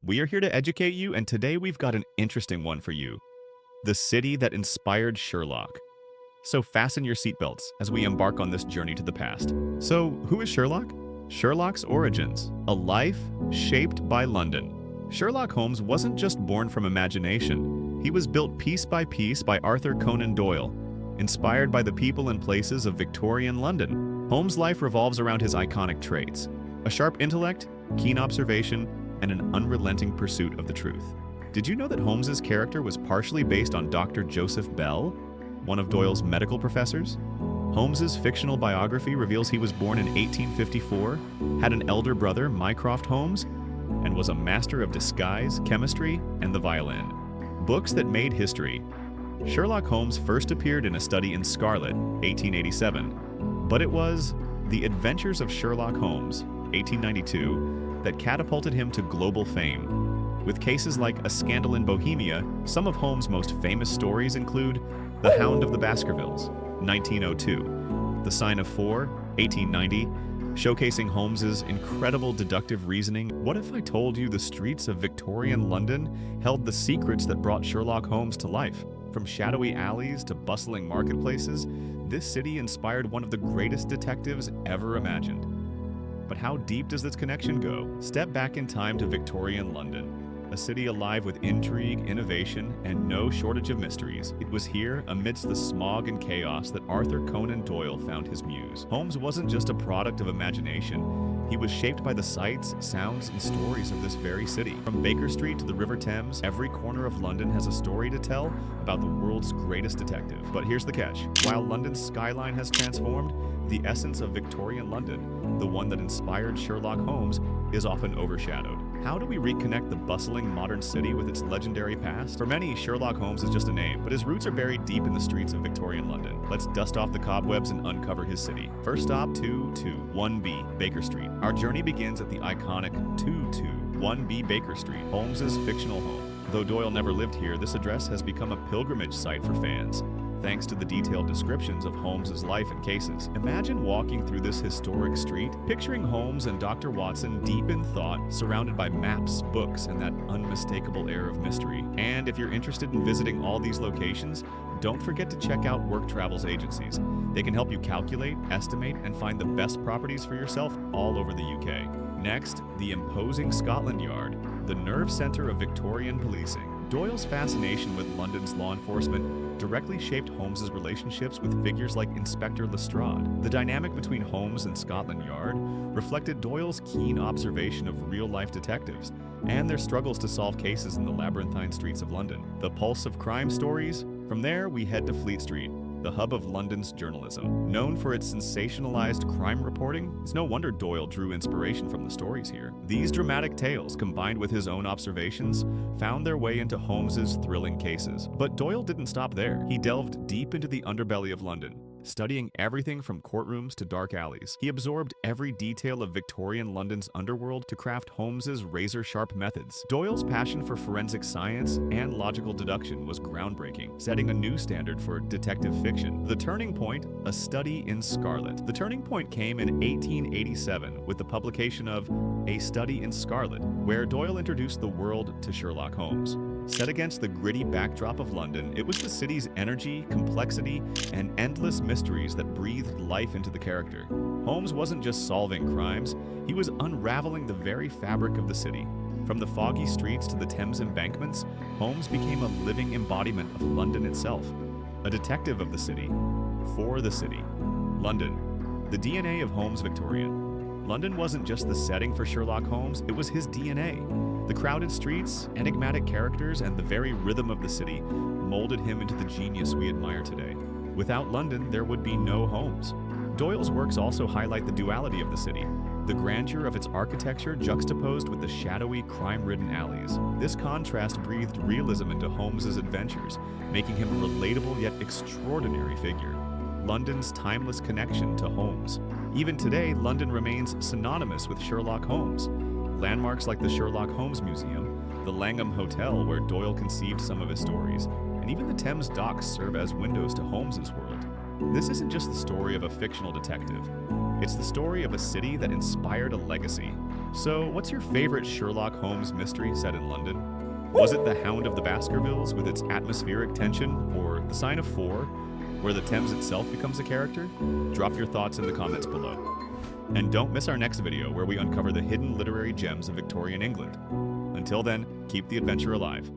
We are here to educate you, and today we've got an interesting one for you. The city that inspired Sherlock. So fasten your seatbelts as we embark on this journey to the past. So, who is Sherlock? Sherlock's origins, a life shaped by London. Sherlock Holmes wasn't just born from imagination. He was built piece by piece by Arthur Conan Doyle, inspired by the people and places of Victorian London. Holmes' life revolves around his iconic traits: a sharp intellect, keen observation, and an unrelenting pursuit of the truth. Did you know that Holmes's character was partially based on Dr. Joseph Bell, one of Doyle's medical professors? Holmes's fictional biography reveals he was born in 1854, had an elder brother, Mycroft Holmes, and was a master of disguise, chemistry, and the violin. Books that made history. Sherlock Holmes first appeared in A Study in Scarlet, 1887, but it was The Adventures of Sherlock Holmes, 1892, that catapulted him to global fame. With cases like A Scandal in Bohemia, some of Holmes' most famous stories include The Hound of the Baskervilles, 1902, The Sign of Four, 1890, showcasing Holmes's incredible deductive reasoning. What if I told you the streets of Victorian London held the secrets that brought Sherlock Holmes to life? From shadowy alleys to bustling marketplaces, this city inspired one of the greatest detectives ever imagined. But how deep does this connection go? Step back in time to Victorian London, a city alive with intrigue, innovation, and no shortage of mysteries. It was here, amidst the smog and chaos, that Arthur Conan Doyle found his muse. Holmes wasn't just a product of imagination. He was shaped by the sights, sounds, and stories of this very city. From Baker Street to the River Thames, every corner of London has a story to tell about the world's greatest detective. But here's the catch. While London's skyline has transformed, the essence of Victorian London, the one that inspired Sherlock Holmes, is often overshadowed. How do we reconnect the bustling modern city with its legendary past? For many, Sherlock Holmes is just a name, but his roots are buried deep in the streets of Victorian London. Let's dust off the cobwebs and uncover his city. First stop, 221B, Baker Street. Our journey begins at the iconic 221B Baker Street, Holmes's fictional home. Though Doyle never lived here, this address has become a pilgrimage site for fans, thanks to the detailed descriptions of Holmes's life and cases. Imagine walking through this historic street, picturing Holmes and Dr. Watson deep in thought, surrounded by maps, books, and that unmistakable air of mystery. And if you're interested in visiting all these locations, don't forget to check out Work Travels agencies. They can help you calculate, estimate, and find the best properties for yourself all over the UK. Next, the imposing Scotland Yard, the nerve center of Victorian policing. Doyle's fascination with London's law enforcement directly shaped Holmes's relationships with figures like Inspector Lestrade. The dynamic between Holmes and Scotland Yard reflected Doyle's keen observation of real-life detectives and their struggles to solve cases in the labyrinthine streets of London. The pulse of crime stories? From there, we head to Fleet Street, the hub of London's journalism. Known for its sensationalized crime reporting, it's no wonder Doyle drew inspiration from the stories here. These dramatic tales, combined with his own observations, found their way into Holmes's thrilling cases. But Doyle didn't stop there. He delved deep into the underbelly of London, studying everything from courtrooms to dark alleys. He absorbed every detail of Victorian London's underworld to craft Holmes's razor-sharp methods. Doyle's passion for forensic science and logical deduction was groundbreaking, setting a new standard for detective fiction. The turning point, A Study in Scarlet. The turning point came in 1887 with the publication of A Study in Scarlet, where Doyle introduced the world to Sherlock Holmes. Set against the gritty backdrop of London, it was the city's energy, complexity, and endless mysteries that breathed life into the character. Holmes wasn't just solving crimes, he was unraveling the very fabric of the city. From the foggy streets to the Thames embankments, Holmes became a living embodiment of London itself. A detective of the city, for the city. London, the DNA of Holmes Victorian. London wasn't just the setting for Sherlock Holmes, it was his DNA. The crowded streets, enigmatic characters, and the very rhythm of the city molded him into the genius we admire today. Without London, there would be no Holmes. Doyle's works also highlight the duality of the city, the grandeur of its architecture juxtaposed with the shadowy, crime-ridden alleys. This contrast breathed realism into Holmes's adventures, making him a relatable yet extraordinary figure. London's timeless connection to Holmes. Even today, London remains synonymous with Sherlock Holmes. Landmarks like the Sherlock Holmes Museum, the Langham Hotel where Doyle conceived some of his stories, and even the Thames docks serve as windows to Holmes's world. This isn't just the story of a fictional detective. It's the story of a city that inspired a legacy, So, what's your favorite Sherlock Holmes mystery set in London? Was it The Hound of the Baskervilles with its atmospheric tension, or The Sign of Four, where the Thames itself becomes a character? Drop your thoughts in the comments below. And don't miss our next video where we uncover the hidden literary gems of Victorian England. Until then, keep the adventure alive.